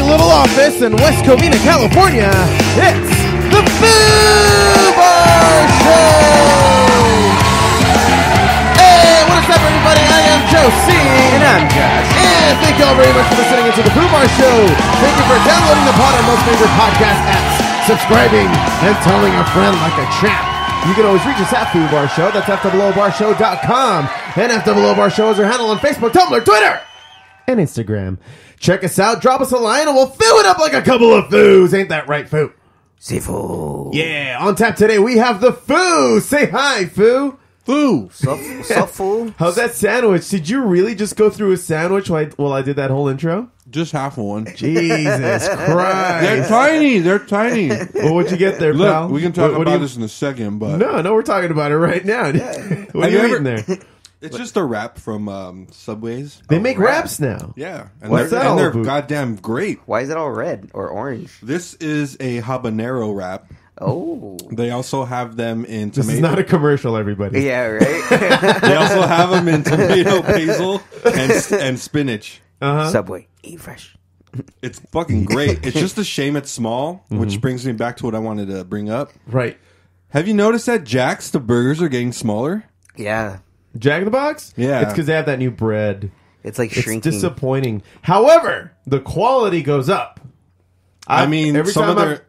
little office in West Covina, California, it's the Foo Bar Show! Hey, what is up, everybody? I am Joe C. And I'm Josh. And thank you all very much for listening into the Foo Bar Show. Thank you for downloading the pod on most major podcast apps, subscribing, and telling a friend like a champ. You can always reach us at Foo Bar Show. That's FWOBarshow.com. And FWO Show is our handle on Facebook, Tumblr, Twitter, and Instagram. Check us out, drop us a line, and we'll fill it up like a couple of Foos. Ain't that right, Foo? Foo. Yeah, on tap today we have the Foo. Say hi, Foo. Foo. Sup, Foo? How's that sandwich? Did you really just go through a sandwich while I did that whole intro? Just half of one. Jesus Christ. They're tiny. Well, what'd you get there, Look, pal? we can talk about this in a second, but... No, we're talking about it right now. What are you eating there? It's just a wrap from Subways. They make wraps now. Yeah. And What's that all they're about? goddamn great. Why is it all red or orange? This is a habanero wrap. Oh. They also have them in This tomato. is not a commercial, everybody. Yeah, right? They also have them in tomato basil and spinach. Uh-huh. Subway. Eat fresh. It's fucking great. It's just a shame it's small, which brings me back to what I wanted to bring up. Right. Have you noticed that Jack's, the burgers are getting smaller? Yeah. Jack in the Box? Yeah. It's because they have that new bread. It's like It's shrinking. disappointing. However, the quality goes up. I mean, every some time of their...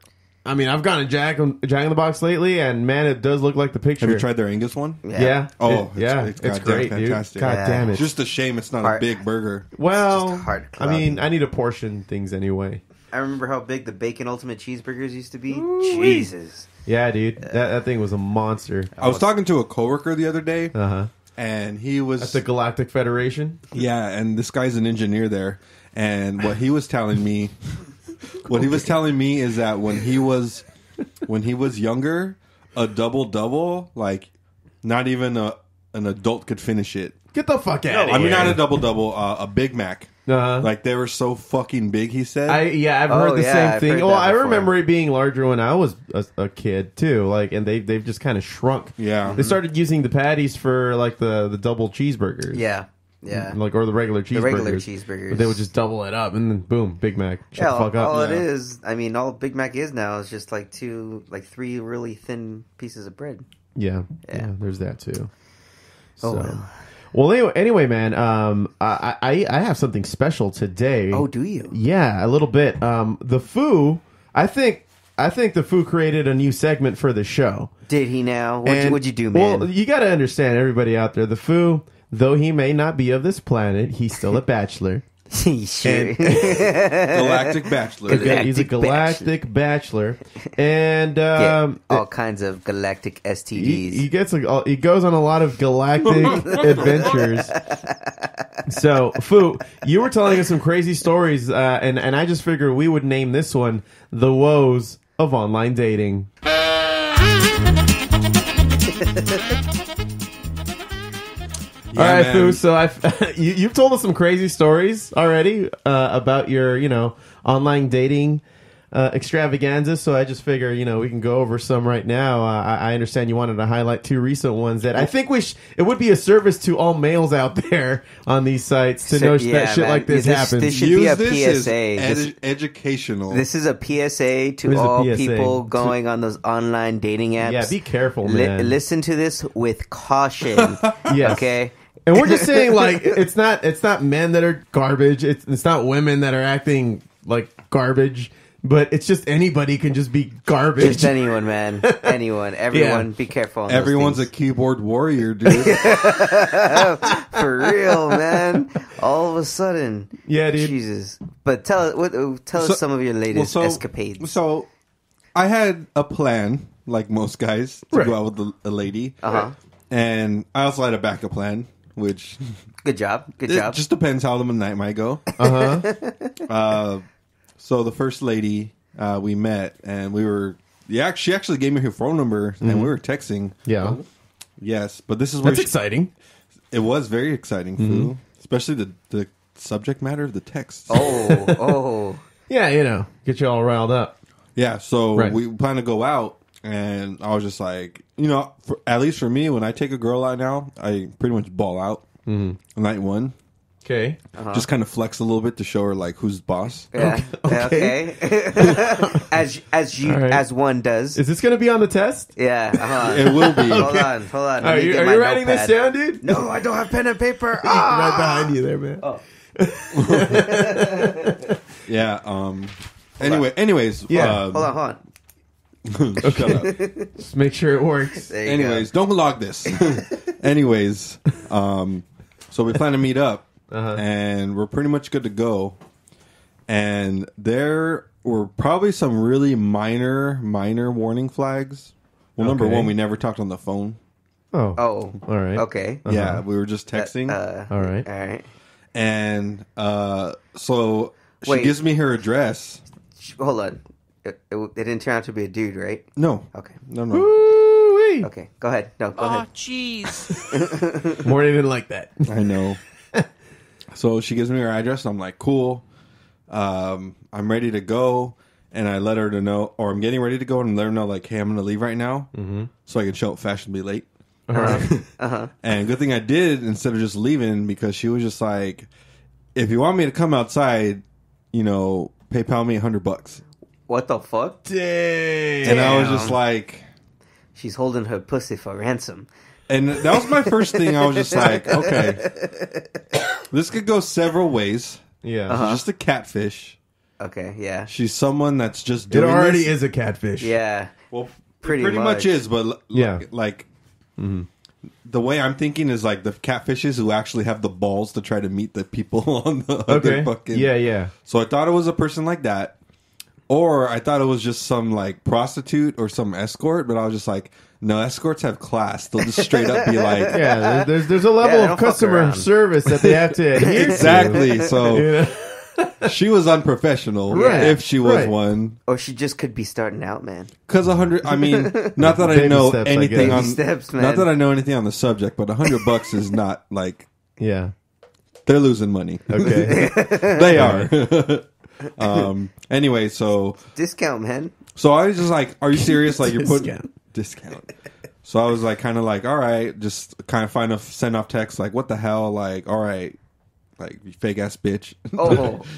I've gone to Jack in the Box lately, and man, it does look like the picture. Have you tried their Angus one? Yeah. Oh, it's goddamn great, fantastic. dude. God Yeah. damn it. It's just a shame it's not a Hard. big burger. Well, just a hard I club. mean, I need to portion things anyway. I remember how big the Bacon Ultimate Cheeseburgers used to be. Ooh-wee. Jesus. Yeah, dude. That thing was a monster. I was talking to a coworker the other day, Uh-huh. and he was... At the Galactic Federation? Yeah, and this guy's an engineer there, and what he was telling me... What he was telling me is that when he was younger, a double-double, like, not even an adult could finish it. Get the fuck out of here. I mean, not a double-double, a Big Mac. Uh-huh. Like, they were so fucking big, he said. I've heard the same I've thing. heard Well, that I before. remember it being larger when I was a kid too. Like, and they've just kind of shrunk. Yeah. They started using the patties for like the double cheeseburgers. Yeah. Yeah. Like, or the regular cheeseburgers. The regular cheeseburgers. But they would just double it up, and then boom, Big Mac. Shut Yeah, the fuck up. all it is, I mean, all Big Mac is now is just like three really thin pieces of bread. Yeah. Yeah. There's that too. Oh, Well, anyway, man. I have something special today. Oh, do you? Yeah, a little bit. The Foo. I think the Foo created a new segment for the show. Did he now? What'd you do, man? Well, you got to understand, everybody out there. The Foo, though he may not be of this planet, he's still a bachelor. Sure. Galactic Bachelor. He's a galactic bachelor, and all kinds of galactic STDs. he goes on a lot of galactic adventures. So, Foo, you were telling us some crazy stories, and I just figured we would name this one "The Woes of Online Dating." Yeah, All right, man. Foo. So you've told us some crazy stories already about your, online dating extravaganza. So I just figure, we can go over some right now. I understand you wanted to highlight two recent ones that I think it would be a service to all males out there on these sites to know that shit man. like this happens. This should Use be a this PSA. as educational. This is a PSA It to is a all PSA. people going on those online dating apps. Yeah, be careful, man. Listen to this with caution. Yes. Okay. And we're just saying, like, it's not men that are garbage. It's not women that are acting like garbage. But it's just anybody can just be garbage. Just anyone, man. Anyone. Everyone. Be careful. On Everyone's a those keyboard warrior, dude. things. For real, man. All of a sudden. Yeah, dude. Jesus. But tell us some of your latest escapades. So, I had a plan, like most guys, to Right. go out with a lady. Uh-huh. And I also had a backup plan, which Good job. Good it job. just depends how the night might go. So the first lady we met, and she actually gave me her phone number, and we were texting. Yeah. Yes, but this is where That's exciting. it was very exciting, Foo. Especially the subject matter of the text. Oh. Yeah, get you all riled up. Yeah, so Right. we plan to go out, and I was just like, at least for me, when I take a girl out now, I pretty much ball out. Night one. Okay. Just kind of flex a little bit to show her like who's boss. Yeah. Okay. As one does. Is this going to be on the test? Yeah. It will be. Hold on. Are you writing this down, dude? No, I don't have pen and paper. Right behind you there, man. Oh. Yeah. Anyways. Yeah. Hold on. Shut up. Just make sure it works. There you Anyways, don't log this. Anyways, so we plan to meet up, and we're pretty much good to go. And there were probably some really minor warning flags. Well, number one, we never talked on the phone. Oh. All right. Okay. Yeah, we were just texting. All right. All right. And so she Wait. gives me her address. Hold on. It didn't turn out to be a dude, right? No. Okay. No. Woo-wee. Okay. Go ahead. No, go ahead. Oh, jeez. Morning didn't like that. I know. So she gives me her address, and I'm like, cool. I'm ready to go. And I let her to know, or I'm getting ready to go, and let her know, like, hey, I'm going to leave right now, so I can show up fashionably late. And good thing I did instead of just leaving, because she was just like, if you want me to come outside, PayPal me $100. What the fuck? Damn. And I was just like, She's holding her pussy for ransom. and that was my first thing. I was just like, okay, this could go several ways. Yeah. She's just a catfish. Okay, yeah. She's someone that's just It doing already this. is a catfish. Well, Pretty pretty much much. is, but Yeah. The way I'm thinking is like the catfishes who actually have the balls to try to meet the people on the other fucking. Yeah. So I thought it was a person like that, or I thought it was just some like prostitute or some escort. But I was just like, no, escorts have class. They'll just straight up be like, Yeah, there's a Yeah, level they of don't fuck customer around. service that they have to adhere to. exactly. So You know? she was unprofessional, Right, if she was right. one. Or she just could be starting out, man. Because 100, I mean, not that I Baby know steps, I anything guess. on, Baby steps, man. not that I know anything on the subject, but $100 is not like Yeah. they're losing money. Okay. They are. Anyway, so Discount, man. I was just like, "Are you serious? Like you're putting Discount. discount?" So I was like, kind of like, "All right," just kind of send off text like, "What the hell?" Like, "All right." Like, you fake ass bitch.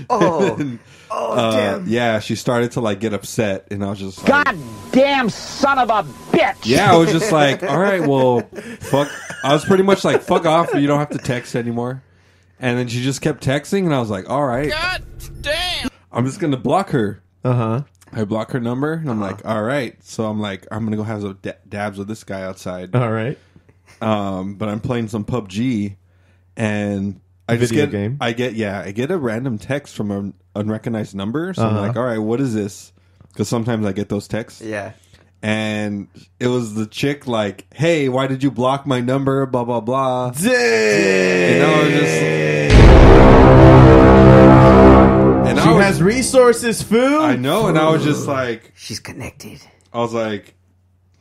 Damn. Yeah, she started to like get upset, and I was just like, Goddamn son of a bitch. yeah, I was just like, all right, well, fuck. I was pretty much like, fuck off. You don't have to text anymore. And then she just kept texting, and I was like, all right, God damn. I'm just gonna block her. Uh-huh. I block her number, and I'm like, all right. So I'm like, I'm gonna go have some dabs with this guy outside. All right. But I'm playing some PUBG, and I just Video get, game? I get a random text from an unrecognized number. So I'm like, all right, what is this? Because sometimes I get those texts. Yeah. And it was the chick like, hey, why did you block my number? Blah, blah, blah. Dang. And I was just... And She has resources, food. I know, and I was just like... She's connected. I was like,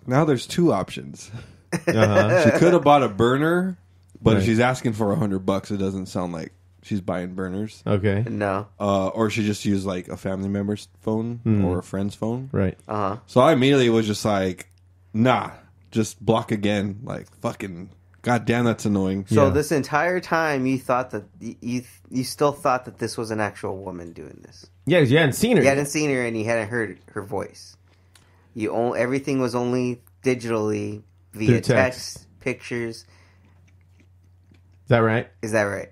now there's two options. Uh-huh. She could have bought a burner, but Right. if she's asking for $100, it doesn't sound like she's buying burners. Okay. No. Or she just used like a family member's phone or a friend's phone. Right. Uh-huh. So I immediately was just like, nah, just block again. Like, fucking, goddamn, that's annoying. So Yeah. this entire time you thought that you still thought that this was an actual woman doing this. Yeah, you hadn't seen her. You hadn't seen her and you hadn't heard her voice. Everything was only digitally via Through text. text, pictures. Is that right? Is that right?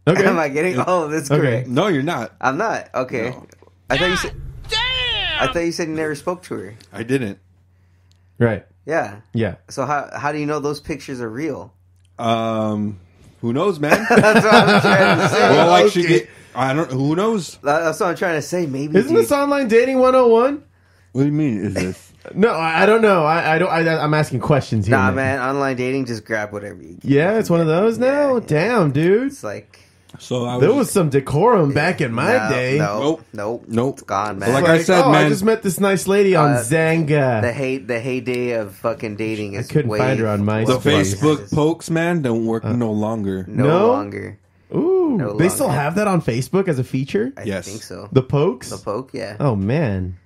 Okay. Am I getting? Oh, that's Okay. correct. No, you're not. I'm not. Okay. No. I thought you said. Damn. I thought you said you never spoke to her. I didn't. Right. Yeah. Yeah. So how do you know those pictures are real? Who knows, man? That's what I'm trying to say. Well, like she Okay. get, I don't. Who knows? That's what I'm trying to say. Maybe. Isn't this online dating 101? What do you mean? Is this? No, I don't know. I'm asking questions here. Nah, man. Online dating, just grab whatever you get. Yeah, it's one of those now. Yeah. Damn, dude. It's like So I There was some decorum back in my no, day. Nope. Nope. It's gone, man. So like I said, I man- just met this nice lady on Zanga. the heyday of fucking dating is couldn't way find her on MySpace. the Well, Facebook pokes, man, don't work no longer. no No? longer. Ooh, No they still longer. have that on Facebook as a feature? I Yes. think so. The pokes? The poke, yeah. Oh, man.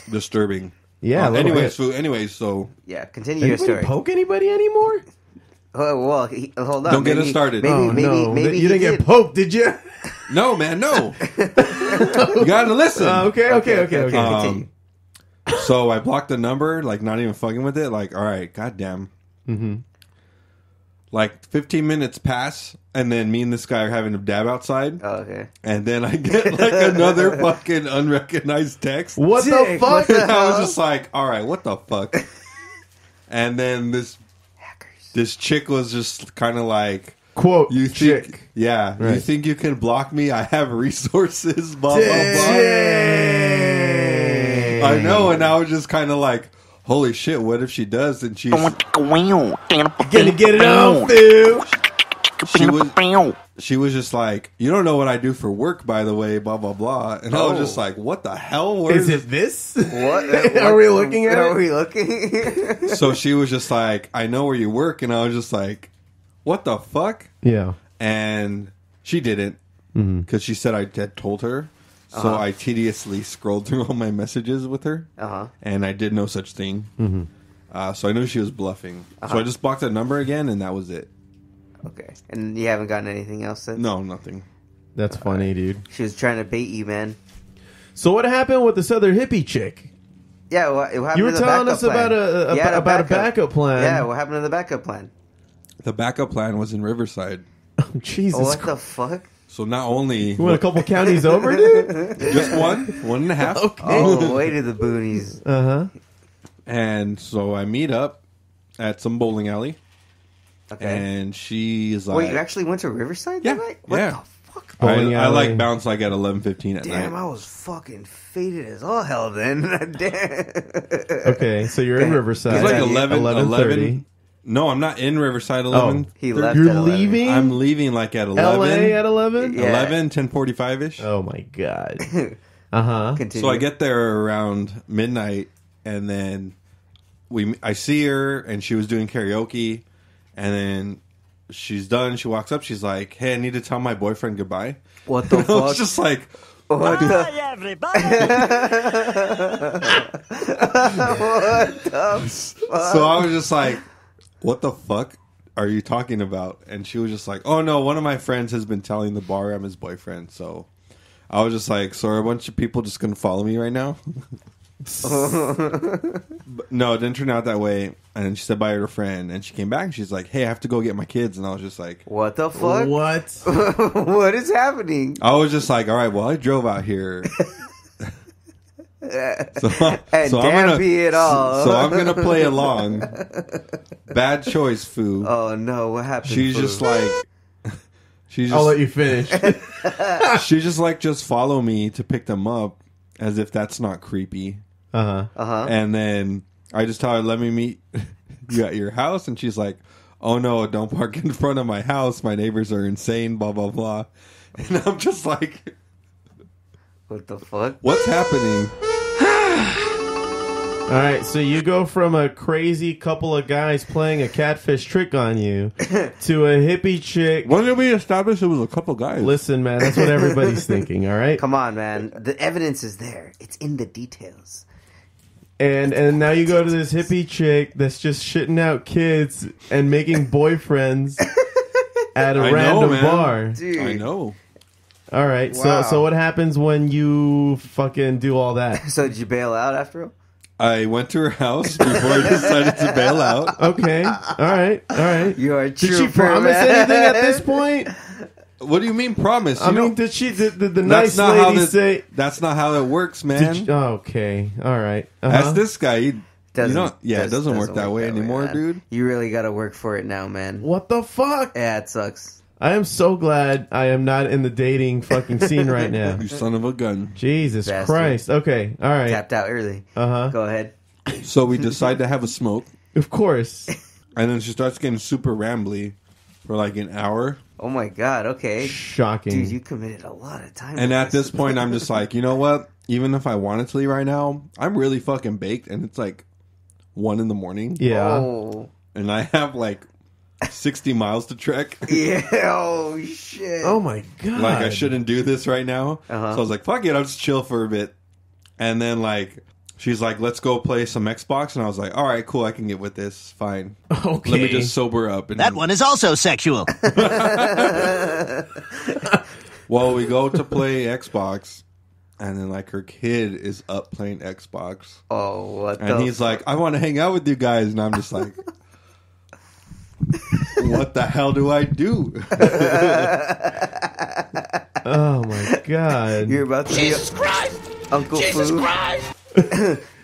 Disturbing. Yeah, a little anyways, bit. so Yeah, continue your Anybody story. poke anybody anymore? Oh, well, hold on. Don't get us started. Maybe you didn't get poked, did you? No, man, no. You gotta listen. Okay. Continue. So I blocked the number, like not even fucking with it. Like, all right, goddamn. Mm-hmm. Like 15 minutes pass, and then me and this guy are having a dab outside. Oh, okay. And then I get like another fucking unrecognized text. What the fuck? And I was just like, all right, what the fuck? And then this chick was just kind of like, quote, you chick. think, yeah, Right. you think you can block me? I have resources, blah, blah, blah. I know, and I was just kind of like, holy shit, what if she does? And she's Gonna get it on, dude. she was just like, you don't know what I do for work, by the way, blah, blah, blah. And I was just like, what the hell? Where Is it this? What? Are we looking at Are it? we looking? So she was just like, I know where you work. And I was just like, what the fuck? Yeah. And she didn't, because she said I had told her. So I tediously scrolled through all my messages with her, and I did no such thing. So I knew she was bluffing. So I just blocked that number again, and that was it. Okay. And you haven't gotten anything else since? No, nothing. That's funny, dude. She was trying to bait you, man. So what happened with this other hippie chick? Yeah, what happened You were to the telling backup us plan? about a backup plan. Yeah, what happened to the backup plan? The backup plan was in Riverside. Jesus What Christ. the fuck? So not only You went a couple counties over, dude? just one and a half. Okay. Oh, way to the boonies. Uh-huh. And so I meet up at some bowling alley, Okay. and she's like, Wait, you actually went to Riverside Yeah, that night? What yeah. the fuck? Bowling I alley. like bounce like at 11:15 at Damn, night. I was fucking faded as all hell then. Damn. Okay, so you're in Riverside. It's like Yeah, 11:30. No, I'm not in Riverside 11. He left You're at 11. leaving? I'm leaving like at 11. LA at 11? Yeah. 11, 10:45ish. Oh my god. Uh-huh. Continue. So I get there around midnight, and then I see her, and she was doing karaoke, and then she's done. She walks up. She's like, "Hey, I need to tell my boyfriend goodbye." What the I was fuck? just like, What the so I was just like, "What the fuck are you talking about?" And she was just like, "Oh no, one of my friends has been telling the bar I'm his boyfriend." So I was just like, "So are a bunch of people just gonna follow me right now?" But no, it didn't turn out that way. And she said bye to her friend, and she came back and she's like, "Hey, I have to go get my kids." And I was just like, What the fuck? What? What is happening? I was just like, all right, well, I drove out here. And damn be it all. So I'm gonna play along. Bad choice, Foo. Oh no, what happened? She's Foo? just like, I'll let you finish. she's just like, just follow me to pick them up, as if that's not creepy. Uh-huh. And then I just tell her, let me meet you at your house, and she's like, oh no, don't park in front of my house. My neighbors are insane. Blah blah blah. And I'm just like, What the fuck? what's happening? All right, so you go from a crazy couple of guys playing a catfish trick on you to a hippie chick. When did we establish it was a couple guys? Listen, man, that's what everybody's thinking, all right? Come on, man. The evidence is there. It's in the details. And now you go to this hippie chick that's just shitting out kids and making boyfriends at a I know, random man. bar. Dude. I know. All right, Wow. so what happens when you fucking do all that? So did you bail out after all? I went to her house before I decided to bail out. Okay, all right. You are a Did she trooper, promise man. anything at this point? What do you mean promise? I You mean, know, did she? Did the that's nice not how lady this, say? that's not how it works, man. Did you, okay, all right. Ask this guy. It doesn't Doesn't work that way anymore, man. dude. You really got to work for it now, man. What the fuck? Yeah, it sucks. I am so glad I am not in the dating fucking scene right now. You son of a gun. Jesus Bastard. Christ. Okay, all right. Tapped out early. Uh-huh. Go ahead. So we decide to have a smoke, Of course. and then she starts getting super rambly for like an hour. Oh my god. Okay. Shocking. Dude, you committed a lot of time. And with at this point, I'm just like, you know what? Even if I wanted to leave right now, I'm really fucking baked, and it's like 1 a.m. Yeah. Oh. and I have like 60 miles to trek. Yeah. Oh shit. Oh my god. Like, I shouldn't do this right now. Uh-huh. So I was like, fuck it, I'll just chill for a bit. And then, like, she's like, let's go play some Xbox. And I was like, all right, cool. I can get with this. Fine. Okay. Let me just sober up. And That one is also sexual. well, we go to play Xbox. And then, like, her kid is up playing Xbox. Oh, what and he's like, I want to hang out with you guys. And I'm just like, what the hell do I do? Oh, my God. You're about to Jesus Christ! Uncle Jesus Foo. Christ!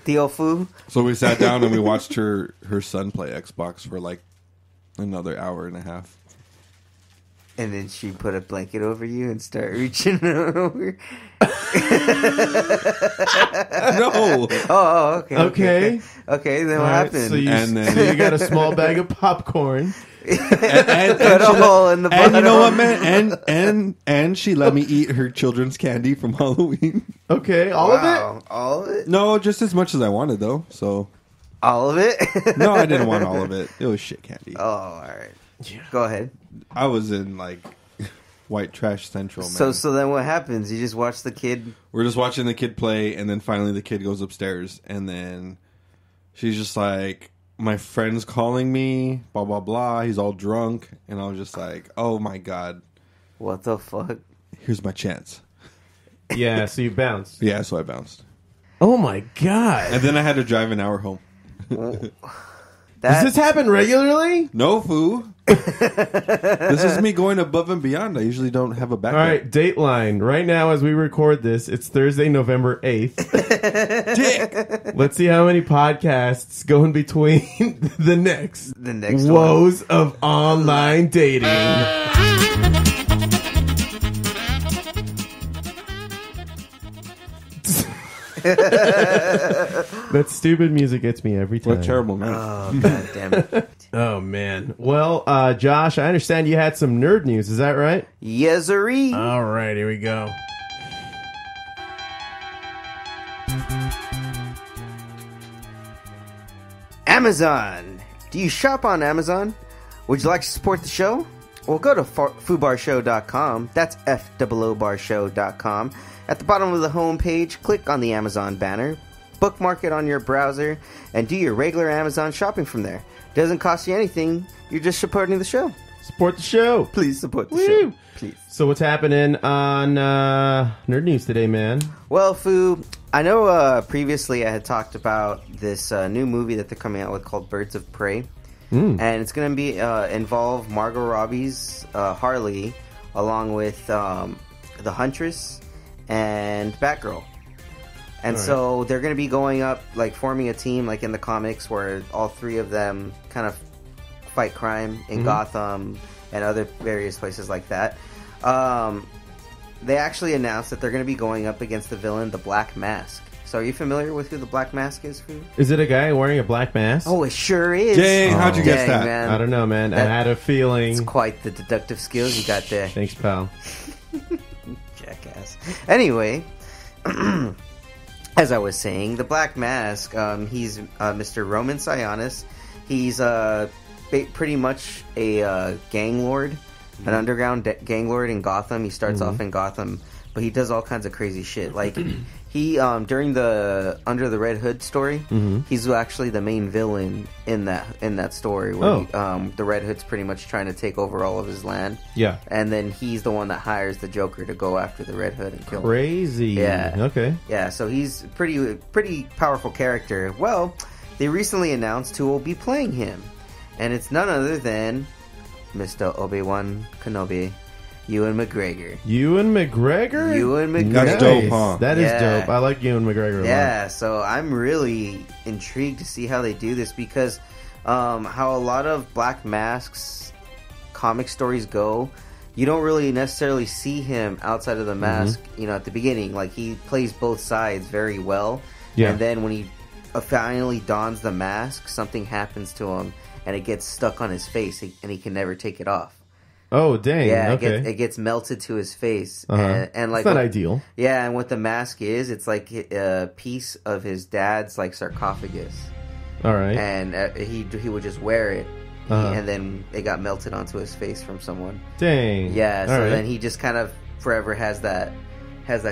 Theo Foo. So we sat down and we watched her son play Xbox for, like, another hour and a half. And then she put a blanket over you and start reaching over. No. Oh, okay. Okay. Okay, then All what right, happened? so you, And then- so you got a small bag of popcorn. And Cut a hole in the and you bottom. know what, man? And she let me eat her children's candy from Halloween. Okay, all of it? Wow, all of it? No, just as much as I wanted, though. So All of it? no, I didn't want all of it. It was shit candy. Oh, all right. Go ahead. I was in like white trash central, man. So then what happens? You just watch the kid. We're just watching the kid play, and then finally the kid goes upstairs, and then she's just like, my friend's calling me, blah, blah, blah. He's all drunk. And I was just like, oh, my God. What the fuck? Here's my chance. Yeah, so you bounced. Yeah, so I bounced. Oh, my God. And then I had to drive an hour home. Does this happen regularly? No, foo. This is me going above and beyond. I usually don't have a backup. All right, Dateline. Right now, as we record this, it's Thursday, November 8th. Dick. Let's see how many podcasts go in between the next one. Woes of Online Dating. That stupid music gets me every time. What a terrible man. Oh, god damn it. Oh, man. Well, Josh, I understand you had some nerd news. Is that right? Yezery. All right, here we go. Amazon. Do you shop on Amazon? Would you like to support the show? Well, go to foobarshow.com. That's FOObarshow.com. At the bottom of the homepage, click on the Amazon banner, bookmark it on your browser, and do your regular Amazon shopping from there. Doesn't cost you anything. You're just supporting the show. Support the show. Please support the Woo! show. Please. So what's happening on Nerd News today, man? Well, Foo, I know previously I had talked about this new movie that they're coming out with called Birds of Prey. And it's going to be involve Margot Robbie's Harley along with the Huntress and Batgirl. And so they're going to be going up, like forming a team like in the comics where all three of them kind of fight crime in Gotham and other various places like that. They actually announced that they're going to be going up against the villain, the Black Mask. So are you familiar with who the Black Mask is, Foo? Is it a guy wearing a black mask? Oh, it sure is. Dang, how'd you guess Dang, that? man. I don't know, man. I That- had a feeling. It's quite the deductive skills you got there. Thanks, pal. Jackass. Anyway, as I was saying, the Black Mask, he's Mr. Roman Sionis. He's pretty much a gang lord, an underground gang lord in Gotham. He starts off in Gotham, but he does all kinds of crazy shit. Like, he, during the Under the Red Hood story, he's actually the main villain in that story, where the Red Hood's pretty much trying to take over all of his land. Yeah. And then he's the one that hires the Joker to go after the Red Hood and kill him. Crazy. Yeah. Okay. Yeah, so he's a pretty powerful character. Well, they recently announced who will be playing him. And it's none other than Mr. Obi-Wan Kenobi, Ewan McGregor. Ewan McGregor? Ewan McGregor. That's dope, huh? That is Yeah. dope. I like Ewan McGregor a lot. Yeah, so I'm really intrigued to see how they do this because how a lot of Black Mask's comic stories go, you don't really necessarily see him outside of the mask, at the beginning. Like, he plays both sides very well. Yeah. And then when he finally dons the mask, something happens to him and it gets stuck on his face and he can never take it off. Oh, dang. Yeah, okay. it gets melted to his face. Uh-huh. And like, it's not ideal. yeah, and what the mask is, it's like a piece of his dad's like sarcophagus, All right. and he would just wear it, Uh-huh. and then it got melted onto his face from someone. Dang. Yeah, so All right. then he just kind of forever has that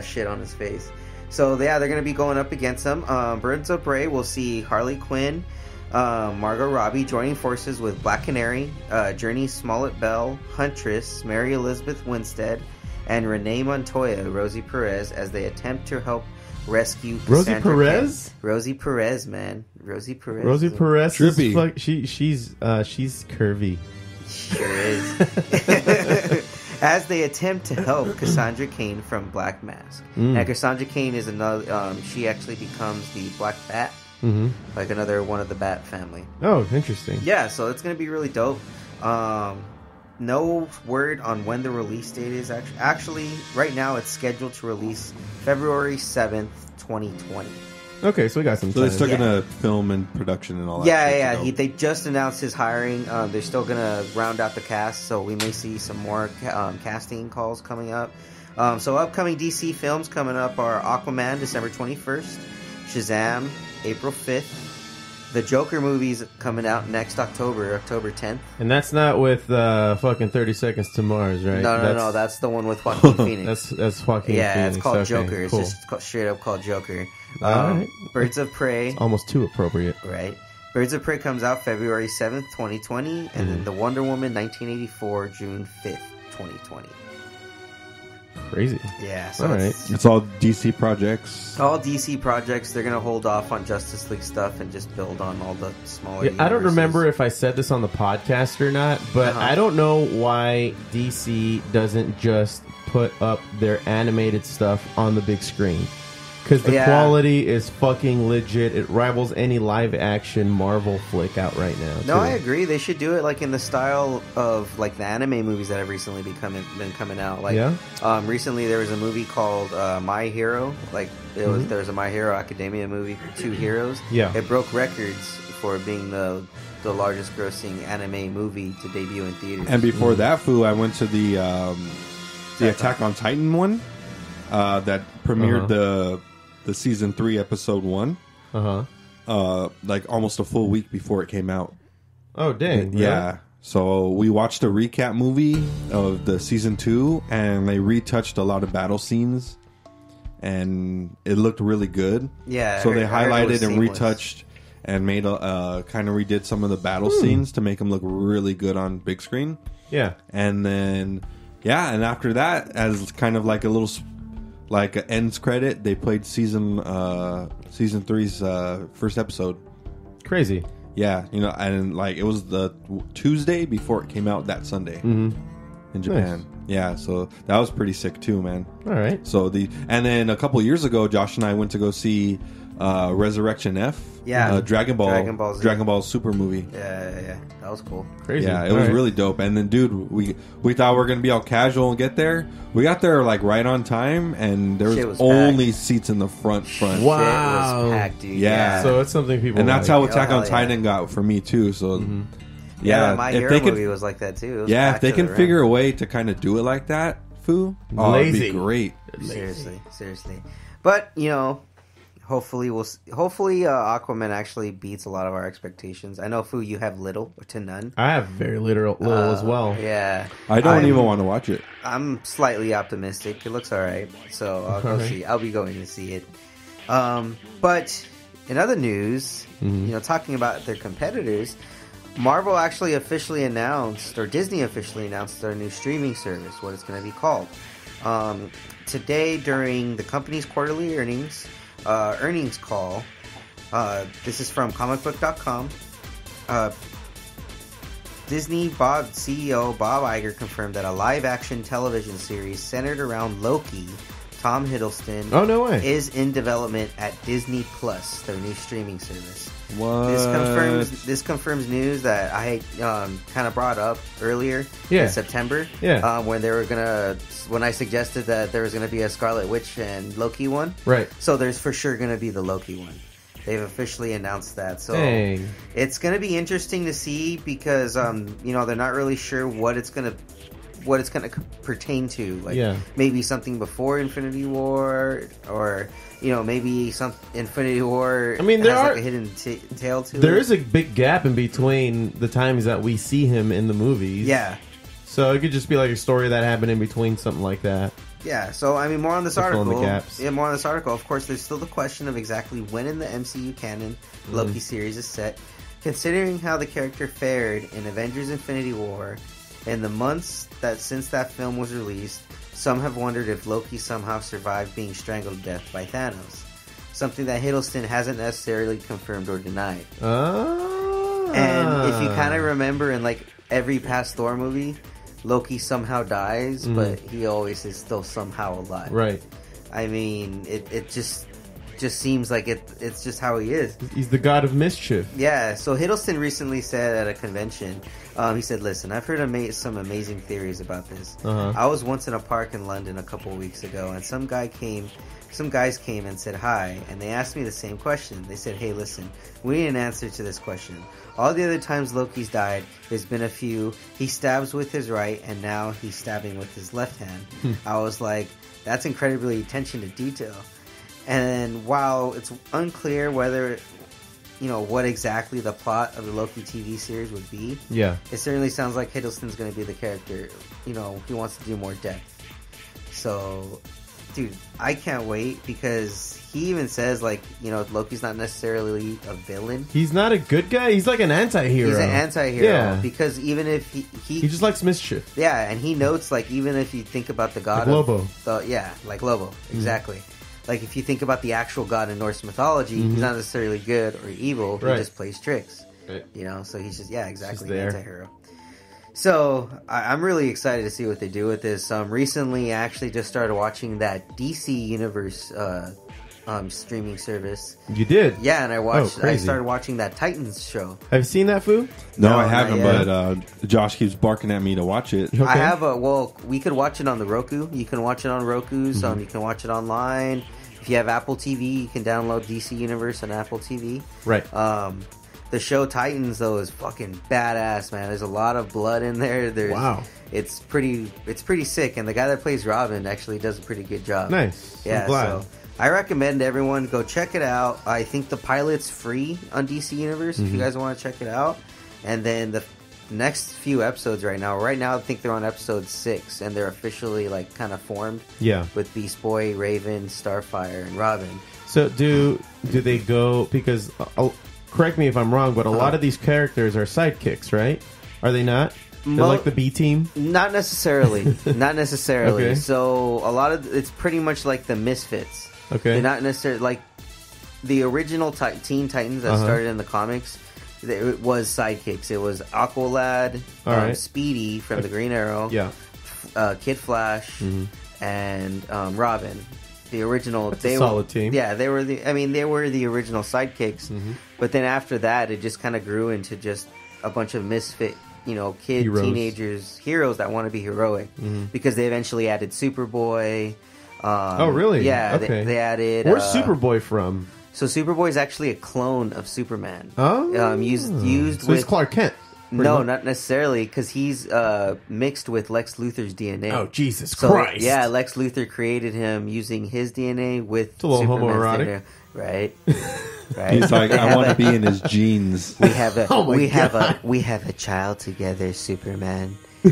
shit on his face. So yeah, they're going to be going up against them. Birds of Prey, we'll see Harley Quinn, Margot Robbie joining forces with Black Canary, Journey Smollett Bell, Huntress, Mary Elizabeth Winstead, and Renee Montoya, Rosie Perez, as they attempt to help rescue Rosie Cassandra Perez? Cain. Rosie Perez, man. Rosie Perez. Rosie Perez Trippy. she's curvy. Sure is. As they attempt to help Cassandra Cain from Black Mask. Now, Cassandra Cain is another. She actually becomes the Black Bat, like another one of the Bat family. Oh, interesting. Yeah, so it's gonna be really dope. No word on when the release date is. Actually, right now it's scheduled to release February 7th, 2020. Okay, so we got some So time. they're still Yeah. gonna film and production and all that. Yeah. shit, They just announced his hiring. They're still gonna round out the cast, so we may see some more casting calls coming up. So upcoming DC films coming up are Aquaman, December 21st, Shazam, April 5th. The Joker movie's coming out next October 10th. And that's not with fucking 30 Seconds to Mars, right? No, that's the one with Joaquin Phoenix. That's Joaquin Yeah, Phoenix. it's called Okay, Joker. cool. It's just straight up called Joker. Alright. Birds of Prey. Almost too appropriate. Right. Birds of Prey comes out February 7th, 2020, and then The Wonder Woman 1984, June 5th, 2020. Crazy. Yeah, so Alright. It's all DC projects. all DC projects. They're going to hold off on Justice League stuff and just build on all the smaller Yeah, I don't universes. remember if I said this on the podcast or not, but I don't know why DC doesn't just put up their animated stuff on the big screen. Because the Yeah. quality is fucking legit. It rivals any live action Marvel flick out right now. No, too. I agree. They should do it like in the style of like the anime movies that have recently been coming out. Like, Yeah? Recently there was a movie called My Hero. Like, there was a My Hero Academia movie, Two Heroes. Yeah. It broke records for being the largest grossing anime movie to debut in theaters. And before that, Foo, I went to the Attack on Titan one that premiered the season 3 episode 1. Like almost a full week before it came out. Oh, dang. Yeah. So we watched a recap movie of the season 2, and they retouched a lot of battle scenes, and it looked really good. Yeah, So they I heard it was highlighted and seamless. retouched and made a kind of redid some of the battle scenes to make them look really good on big screen. Yeah. And then, yeah, and after that, as kind of like a little, like an ends credit, they played season 3's first episode. Crazy. Yeah, you know, and like it was the Tuesday before it came out that Sunday in Japan. Nice. Yeah, so that was pretty sick too, man. All right. So and then a couple years ago, Josh and I went to go see Resurrection F. Yeah. Dragon Ball Z. Dragon Ball Super movie. Yeah. That was cool. Crazy. Yeah, it All was right. really dope. And then, dude, we thought we were gonna be all casual and get there. We got there like right on time, and there Shit was was only seats in the front. Wow. Shit was packed, dude. Yeah. So it's something people And that's like. how Attack hell on yeah. Titan got for me too. So Yeah, My if Hero they could, movie was like that too. It was yeah, if packed they to can the figure rim. a way to kind of do it like that, Foo, it'd Lazy. be great. Seriously. But you know, hopefully Aquaman actually beats a lot of our expectations. I know, Fu, you have little to none. I have very little as well. Yeah, I don't even want to watch it. I'm slightly optimistic. It looks all right, so I'll go Alright. see. I'll be going to see it. But in other news, you know, talking about their competitors, Marvel actually officially announced, or Disney officially announced, their new streaming service. What it's going to be called. Today, during the company's quarterly earnings call, this is from comicbook.com. Disney CEO Bob Iger confirmed that a live-action television series centered around Loki, Tom Hiddleston, Oh, no way. is in development at Disney Plus, their new streaming service. What? This confirms news that I kind of brought up earlier Yeah. in September. Yeah. When I suggested that there was gonna be a Scarlet Witch and Loki one. Right. So there's for sure gonna be the Loki one. They've officially announced that. So Dang. it's gonna be interesting to see because you know, they're not really sure what it's gonna pertain to. Like, Yeah. maybe something before Infinity War, or you know, maybe some Infinity War. I mean, there has are- like a hidden tale to it. There is a big gap in between the times that we see him in the movies. Yeah. So it could just be like a story that happened in between, something like that. Yeah, so I mean, more on this To fill in the article. gaps. Yeah, more on this article. Of course, there's still the question of exactly when in the MCU canon Loki series is set. Considering how the character fared in Avengers: Infinity War, in the months that since that film was released, some have wondered if Loki somehow survived being strangled to death by Thanos. Something that Hiddleston hasn't necessarily confirmed or denied. And if you kind of remember in like every past Thor movie, Loki somehow dies, but he always is still somehow alive. Right. I mean, it just seems like it's just how he is. He's the god of mischief. Yeah, so Hiddleston recently said at a convention, he said, "Listen, I've heard some amazing theories about this. I was once in a park in London a couple of weeks ago, and some guys came and said hi, and they asked me the same question. They said, hey, listen, we need an answer to this question. All the other times Loki's died, there's been a few. He stabs with his right, and now he's stabbing with his left hand." I was like, that's incredibly attention to detail. And while it's unclear whether, what exactly the plot of the Loki TV series would be, Yeah. it certainly sounds like Hiddleston's going to be the character. He wants to do more depth. So, dude, I can't wait because he even says, like, Loki's not necessarily a villain. He's not a good guy. He's like an anti-hero. He's an anti-hero. Yeah. Because even if He just likes mischief. yeah, and he notes, like, even if you think about the god Like Lobo. like Lobo, exactly. Like, if you think about the actual god in Norse mythology, he's not necessarily good or evil. He Right. just plays tricks. Right. So he's just, exactly, there. an anti-hero. So, I'm really excited to see what they do with this. Recently, I actually just started watching that DC Universe streaming service. You did? Yeah, and I crazy. started watching that Titans show. Have you seen that, Foo? No, No, I haven't, not but Josh keeps barking at me to watch it. Okay. I have we could watch it on the Roku. You can watch it on Roku. You can watch it online. If you have Apple TV, you can download DC Universe on Apple TV. Right. The show Titans, though, is fucking badass, man. There's a lot of blood in there. Wow. It's pretty sick, and the guy that plays Robin actually does a pretty good job. Nice. Yeah, I'm glad. so I recommend everyone go check it out. I think the pilot's free on DC Universe if you guys want to check it out. And then the next few episodes right now I think they're on episode 6, and they're officially like kind of formed. Yeah. With Beast Boy, Raven, Starfire, and Robin. So do they go, because correct me if I'm wrong, but a lot of these characters are sidekicks, right? Are they not? They're like the B team? Not necessarily. Not necessarily. Okay. So a lot of it's pretty much like the Misfits. Okay. They're not necessarily like the original Teen Titans that started in the comics. It was sidekicks. It was Aqualad, All right. Speedy from the Green Arrow, Yeah. Kid Flash, and Robin. The original. That's a solid team. Yeah, they were the original sidekicks. But then after that, it just kind of grew into just a bunch of misfit, kid Heroes. teenagers, heroes that want to be heroic, because they eventually added Superboy. Oh, really? Yeah, Okay. they added. Where's Superboy from? So Superboy is actually a clone of Superman. Oh. Used So with he's Clark Kent. pretty no, much. not necessarily, because he's mixed with Lex Luthor's DNA. Oh, Jesus So, Christ. yeah, Lex Luthor created him using his DNA with It's a little Superman's homoerotic. DNA. Right. Right. He's like, They I have want to a- be in his jeans. We have a Oh my we have God. a we have a child together, Superman. Oh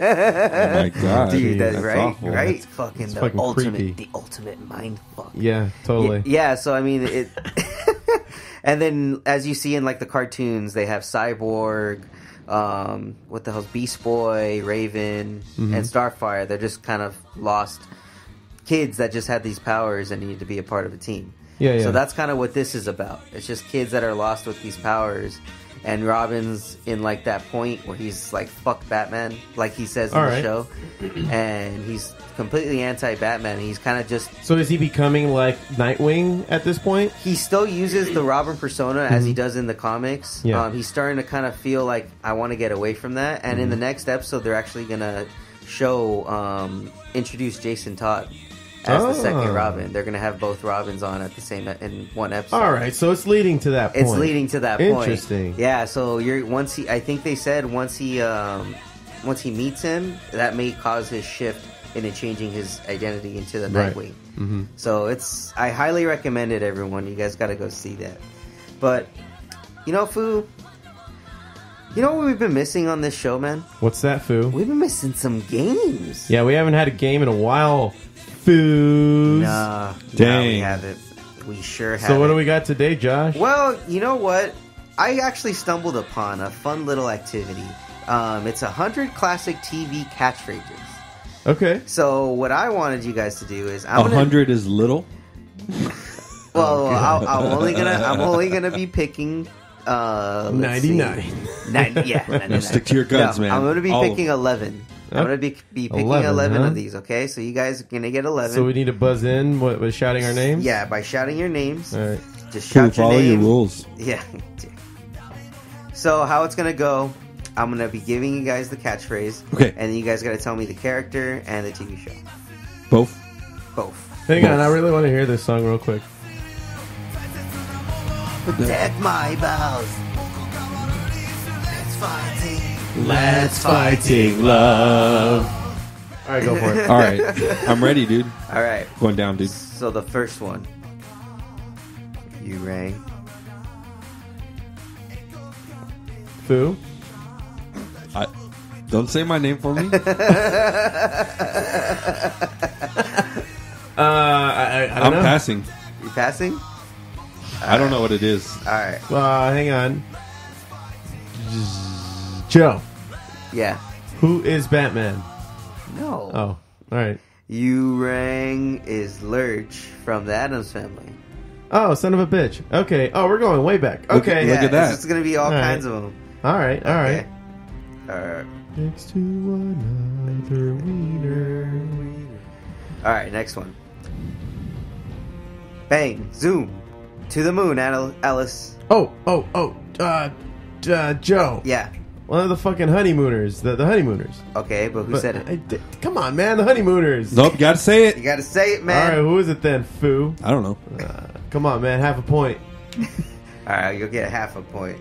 my god, Dude, that's that's right, awful. right? Fucking the fucking creepy. the ultimate mind fuck. Yeah, totally. Yeah, so I mean it. And then, as you see in like the cartoons, they have Cyborg, what the hell's Beast Boy, Raven, Mm-hmm. and Starfire. They're just kind of lost kids that just had these powers and need to be a part of a team. Yeah, yeah. So that's kind of what this is about. It's just kids that are lost with these powers. And Robin's in like that point where he's like, fuck Batman, like he says in All the right. show. And he's completely anti-Batman. He's kind of just... So is he becoming like Nightwing at this point? He still uses the Robin persona as he does in the comics. Yeah. He's starting to kind of feel like, I want to get away from that. And in the next episode, they're actually going to introduce Jason Todd as the second Robin. They're going to have both Robins on at the same in one episode. All right, so it's leading to that point. It's leading to that point. Interesting. Yeah, so I think they said once he meets him, that may cause his shift into changing his identity into the Right. Nightwing. Mm-hmm. So I highly recommend it, everyone. You guys got to go see that. But Foo, You know what we've been missing on this show, man? What's that, Foo? We've been missing some games. Yeah, we haven't had a game in a while. Foos. Nah, Dang. we haven't. We sure haven't. So what do we got today, Josh? Well, you know what? I actually stumbled upon a fun little activity. It's 100 classic TV catchphrases. Okay. So what I wanted you guys to do is 100 is little. Well, I'm only gonna be picking 99. 99. Stick to your guns, man. I'm gonna be All of picking them. 11. I'm gonna be picking 11, of these. Okay, so you guys are gonna get 11. So we need to buzz in with shouting our names? Yeah, by shouting your names. All right. Just Cool, shout your follow name. your rules. Yeah. So how it's gonna go? I'm gonna be giving you guys the catchphrase. Okay. And you guys gotta tell me the character and the TV show. Both. Both. Hang on, I really want to hear this song real quick. Protect my balls. Let's fighting. Let's fighting love. All right, go for it. All right. I'm ready, dude. All right. Going down, dude. So the first one. You rang. Foo. Don't say my name for me. I don't I'm know. passing. You passing? I don't know what it is. All right. Hang on. Joe, Yeah. who is Batman? No. Oh, all right. You rang is Lurch from the Addams Family. Oh, son of a bitch. Okay. Oh, we're going way back. Okay. Look at that. It's going to be all All kinds right. of them. All right. All right. Next Next to another wiener. All right, next one. Bang, zoom, to the moon, Alice. Oh. Joe. Yeah. One of the fucking honeymooners. The honeymooners. Okay, but who But said it? come on, man. The honeymooners. Nope, gotta say You it. got to say it, All man. right. Who is it then, Foo? I don't know. Come on, man. Half a point. All right, you'll get half a point.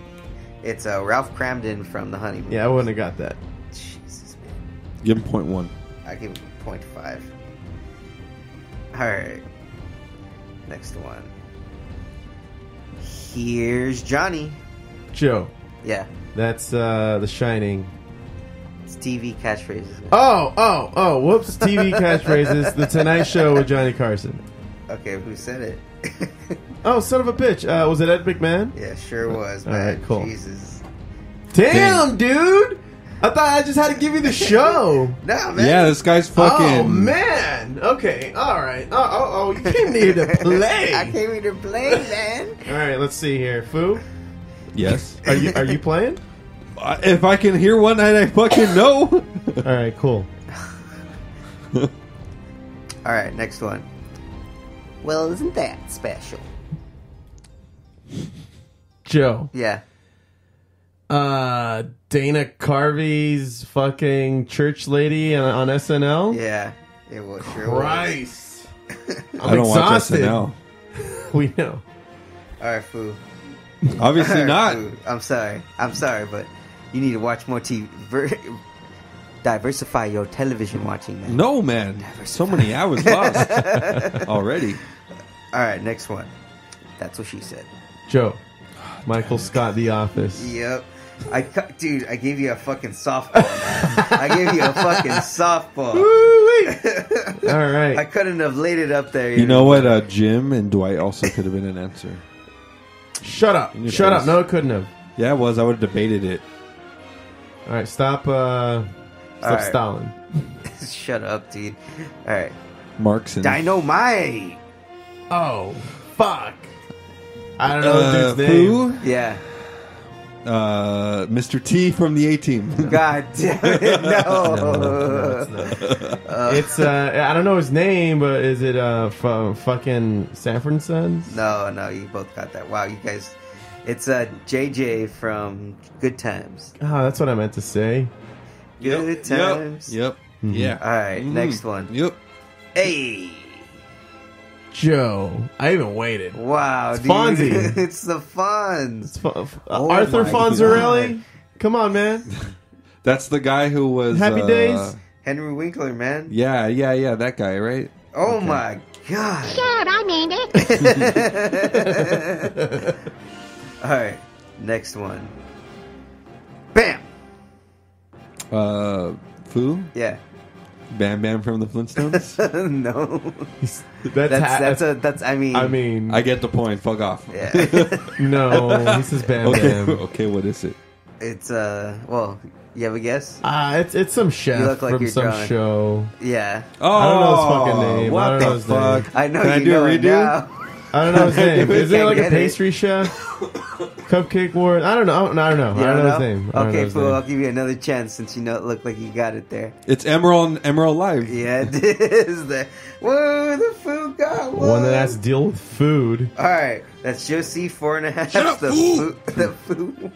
It's Ralph Cramden from The Honeymoon. Yeah, I wouldn't have got that. Jesus, man. Give him 0.1. I give him 0.5. All right. Next one. Here's Johnny. Joe. Yeah, That's The Shining. it's TV catchphrases. Oh. Whoops. TV catchphrases. The Tonight Show with Johnny Carson. Okay, who said it? Oh, son of a bitch. Was it Ed McMahon? Yeah, sure was, All man. right, cool. Jesus. Damn, dude. I thought I just had to give you the show. No, man. Yeah, this guy's fucking. Oh, man. Okay. All right. Oh. You came here to play. I came here to play, man. All right. Let's see here. Foo, Yes. are you playing? If I can hear one and I fucking know. All right. Cool. All right, next one. Well, isn't that special? Joe. Yeah. Dana Carvey's fucking church lady on SNL. Yeah. It was sure Christ. I don't exhausted. watch SNL. We know. was. All right, Foo. Obviously All right, not. Foo. I'm sorry, but you need to watch more TV. Diversify your television watching, man. No, man. So many hours lost already. All right, next one. That's what she said. Joe. Michael Scott, The Office. Yep. Dude, I gave you a fucking softball, man. I gave you a fucking softball. Woo-wee. All right. I couldn't have laid it up there. You know what? Jim and Dwight also could have been an answer. Shut up. You Shut guys- up. No, it couldn't have. Yeah, it was. I would have debated it. All right. Stop right. stalling. Shut up, dude. All right. Marks and Dynamite. Oh, fuck. I don't know the dude's name. Foo? Yeah. Mr. T from the A-Team. God damn it. No. No, it's not. It's I don't know his name, but is it from fucking Sanford and Sons? No, you both got that. Wow, you guys. It's JJ from Good Times. Oh, that's what I meant to say. Good Times. Yep. Mm-hmm. Yeah. All right, next one. Yep. Hey. Joe. I even waited. Wow, It's dude. Fonzie. It's the Fonz. Oh Arthur my Fonzarelli? God. Come on, man. That's the guy who was Happy Days? Henry Winkler, man. Yeah, that guy, right? Oh my God. Sure, I mean it. All right, next one. Bam. Foo? Yeah. Bam Bam from the Flintstones? No. That's I mean. I get the point. Fuck off. Yeah. no. He says Bam Okay, Bam. okay, what is it? It's well, you have a guess? It's some chef You look like from you're some drawing. show. Yeah. Oh, I don't know his fucking name. What I don't the know his fuck? name. I know Can I you do a know it redo? now. I don't know his name. Is it Can't like a get it. pastry chef? Cupcake Ward? I don't know. I don't know. You I don't know his name. I don't know Okay, his fool. name. I'll give you another chance since you know it looked like you got it there. It's Emerald Live. Yeah, it is. Whoa, the food got one. One that has to deal with food. All right, that's Josie 4.5. Shut up, the fool. The food.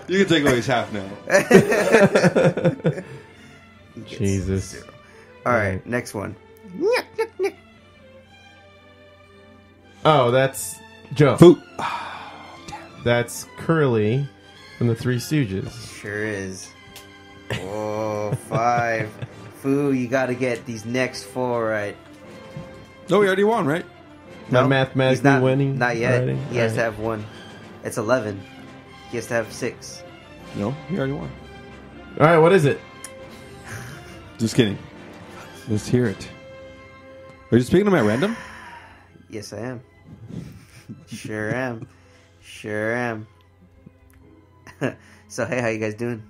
You can take away his half now. Jesus. All right, next one. Oh, that's Joe. Foo. That's Curly from the Three Stooges. Sure is. Oh, 5. Foo, you got to get these next 4 right. No, we already won, right? Not No, mathematically he's not, winning. Not yet. already? He has to Alright. have 1. It's 11. He has to have 6. No, he already won. All right, what is it? Just kidding. Let's hear it. Are you speaking to me at random? Yes, I am. Sure am. Sure am. So, hey, how you guys doing?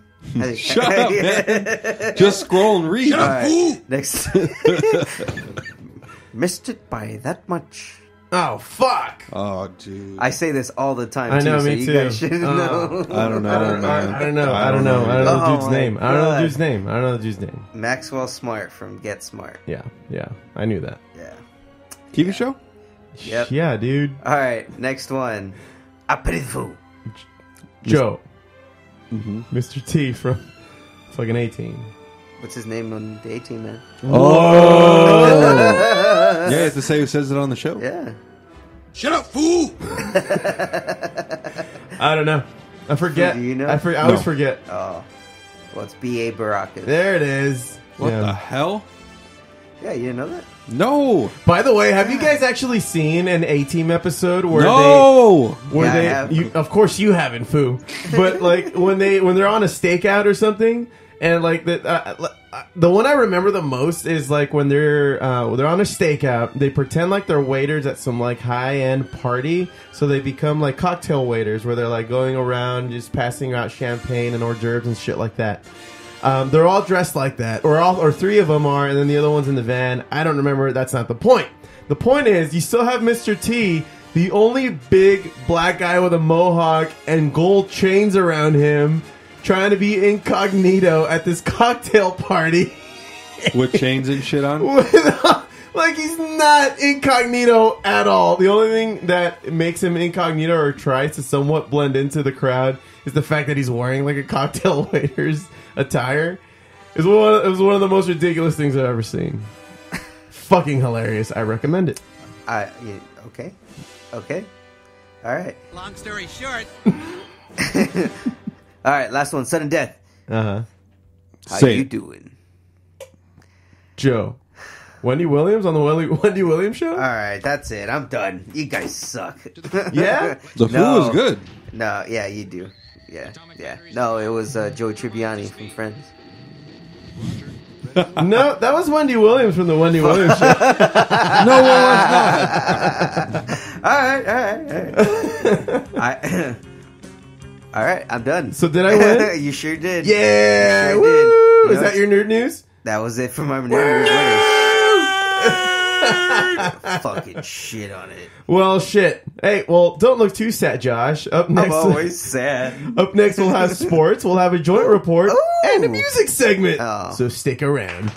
Shut up, man. Just scroll and read. All right, next. Missed it by that much. Oh, fuck. Oh, dude. I say this all the time, I too, know, so me you too. guys should know. I don't know, man. I don't know. I don't know the Oh dude's my name. I don't know the God. dude's name. I don't know the dude's name. Maxwell Smart from Get Smart. Yeah. I knew that. Yeah. TV show? Yep. Yeah, dude. All right, next one. Aperitivo. Joe. Mm-hmm. Mr. T from fucking 18. What's his name on the 18 man? Oh! Yeah, you have to say who says it on the show. Yeah. Shut up, fool! I don't know. I forget. Do you know? I always No. forget. Oh. Well, it's B.A. Baracus. There it is. What Yeah. the hell? Yeah, you didn't know that? No! By the way, have you guys actually seen an A-Team episode where No! where Yeah, I they have. of course you haven't, Foo, but like when they're on a stakeout or something, and like the one I remember the most is like when they're on a stakeout, they pretend like they're waiters at some like high-end party, so they become like cocktail waiters where they're like going around just passing out champagne and hors d'oeuvres and shit like that. They're all dressed like that, or 3 of them are, and then the other one's in the van. I don't remember. That's not the point. The point is, you still have Mr. T, the only big black guy with a mohawk and gold chains around him, trying to be incognito at this cocktail party. With chains and shit on? Like, he's not incognito at all. The only thing that makes him incognito or tries to somewhat blend into the crowd is the fact that he's wearing like a cocktail waiter's attire. It was one of the most ridiculous things I've ever seen. Fucking hilarious. I recommend it. Okay. Okay. All right. Long story short. All right, last one. Sudden death. Uh-huh. How Say you it. doing? Joe. Wendy Williams on the Wendy Williams show? All right, that's it. I'm done. You guys suck. Yeah? The fool No. was good. No, yeah, you do. Yeah. No, it was Joey Tribbiani from Friends. No, that was Wendy Williams from the Wendy Williams show. No one was not. All right. All right, I'm done. So did I win? You sure did. Yeah! You sure Woo! did. You Is know that your nerd news? That was it for my nerd Fucking shit on it. Well, shit. Hey, well, don't look too sad, Josh. Up next, I'm always sad. Up next, we'll have sports. We'll have a joint report Ooh. and a music segment. Oh. So stick around.